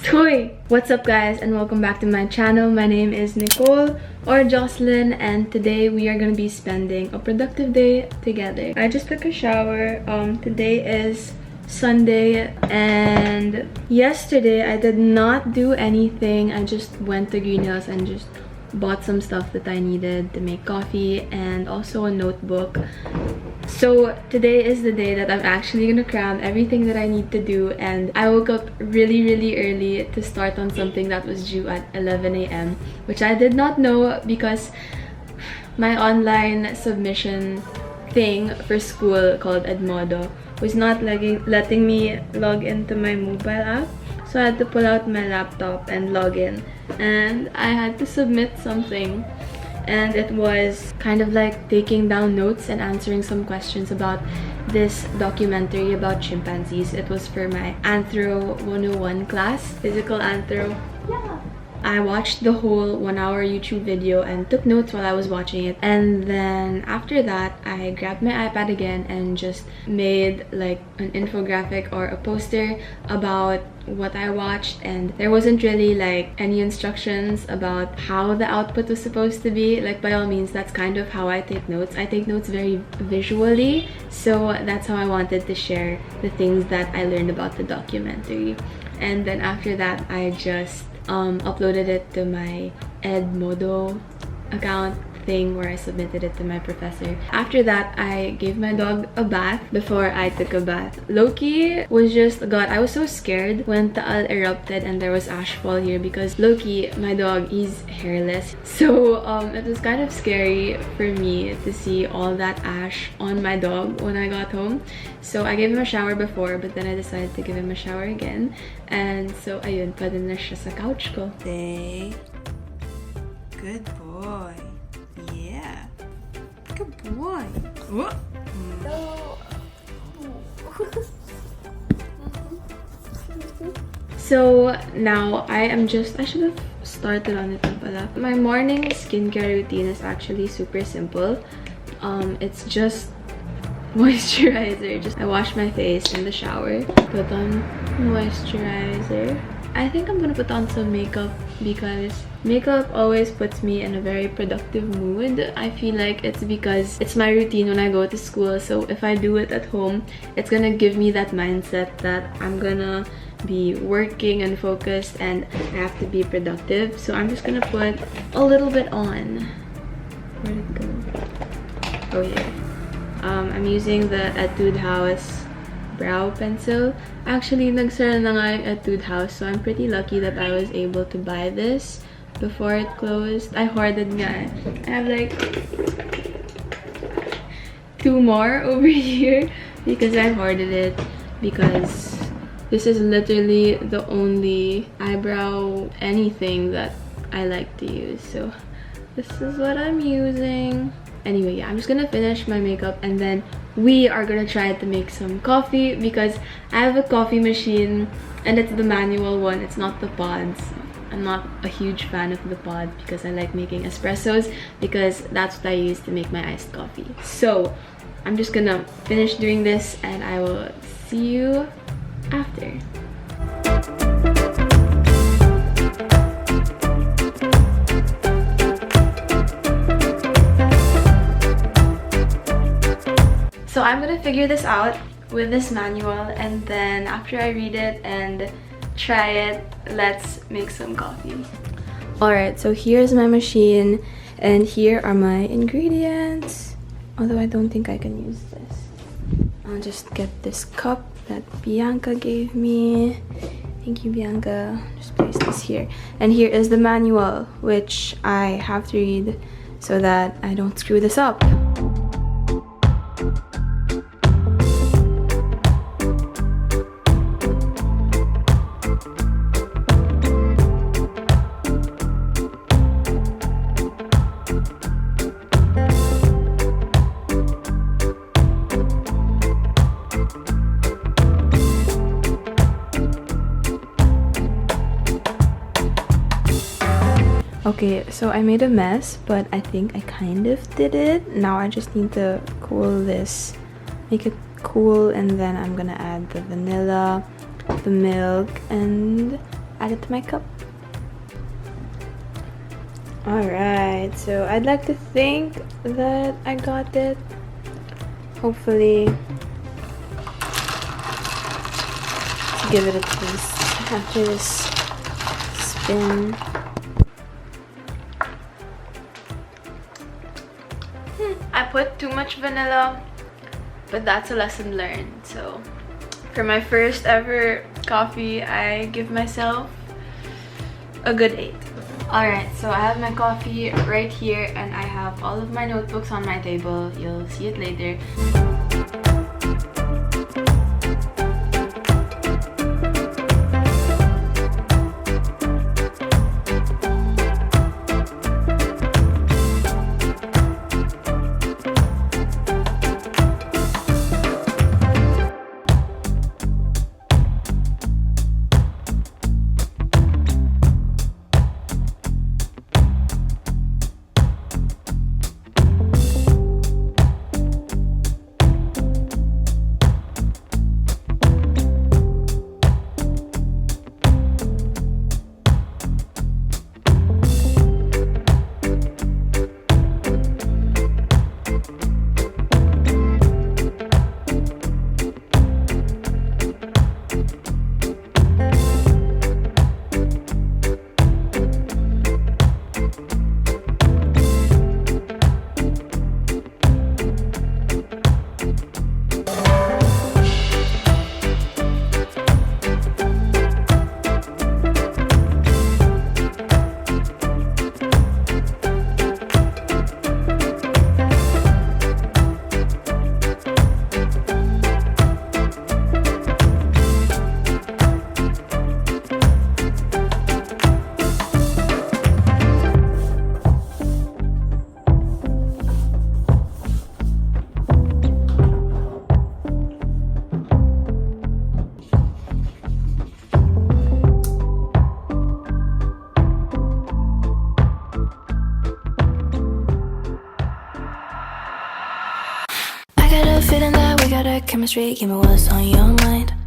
Choy! What's up guys and welcome back to my channel. My name is Nicole or Joslin and today we are going to be spending a productive day together. I just took a shower. Today is Sunday and yesterday I did not do anything. I just went to Green Hills and just bought some stuff that I needed to make coffee and also a notebook. So today is the day that I'm actually gonna cram everything that I need to do, and I woke up really early to start on something that was due at 11 a.m. which I did not know because my online submission thing for school called Edmodo was not letting me log into my mobile app. So I had to pull out my laptop and log in, and I had to submit something, and it was kind of like taking down notes and answering some questions about this documentary about chimpanzees. It was for my Anthro 101 class, physical anthro. Yeah. I watched the whole 1 hour YouTube video and took notes while I was watching it, and then after that I grabbed my iPad again and just made like an infographic or a poster about what I watched. And there wasn't really like any instructions about how the output was supposed to be. Like, by all means, that's kind of how I take notes. I take notes very visually, so that's how I wanted to share the things that I learned about the documentary. And then after that I just uploaded it to my Edmodo account thing where I submitted it to my professor. After that, I gave my dog a bath before I took a bath. Loki was just, God, I was so scared when Taal erupted and there was ashfall here because Loki, my dog, he's hairless. So it was kind of scary for me to see all that ash on my dog when I got home. So I gave him a shower before, but then I decided to give him a shower again. And so ayun, pwede na siya sa couch ko. Stay. Good boy. Yeah. Good boy. Whoa. So now I should have started on it pala. My morning skincare routine is actually super simple. It's just moisturizer. I wash my face in the shower, put on moisturizer. I think I'm gonna put on some makeup because makeup always puts me in a very productive mood. I feel like it's because it's my routine when I go to school, so if I do it at home, it's gonna give me that mindset that I'm gonna be working and focused and I have to be productive. So I'm just gonna put a little bit on. Where'd it go? Oh yeah. I'm using the Etude House brow pencil. Actually, nagsara na nga yung Etude House, so I'm pretty lucky that I was able to buy this before it closed. I hoarded nga. I have like 2 more over here because I hoarded it, because this is literally the only eyebrow anything that I like to use. So this is what I'm using. Anyway, yeah, I'm just gonna finish my makeup and then we are gonna try to make some coffee because I have a coffee machine and it's the manual one. It's not the pods. I'm not a huge fan of the pods because I like making espressos, because that's what I use to make my iced coffee. So I'm just gonna finish doing this and I will see you after. So I'm gonna figure this out with this manual, and then after I read it and try it, let's make some coffee. Alright, so here's my machine and here are my ingredients. Although I don't think I can use this. I'll just get this cup that Bianca gave me. Thank you, Bianca. Just place this here. And here is the manual, which I have to read so that I don't screw this up. Okay, so I made a mess, but I think I kind of did it. Now I just need to cool this, make it cool, and then I'm gonna add the vanilla, the milk, and add it to my cup. Alright, so I'd like to think that I got it. Hopefully. Let's give it a taste after this spin. I put too much vanilla, but that's a lesson learned. So for my first ever coffee, I give myself a good 8. Alright, so I have my coffee right here and I have all of my notebooks on my table. You'll see it later. Feeling that we got a chemistry, give me what's on your mind.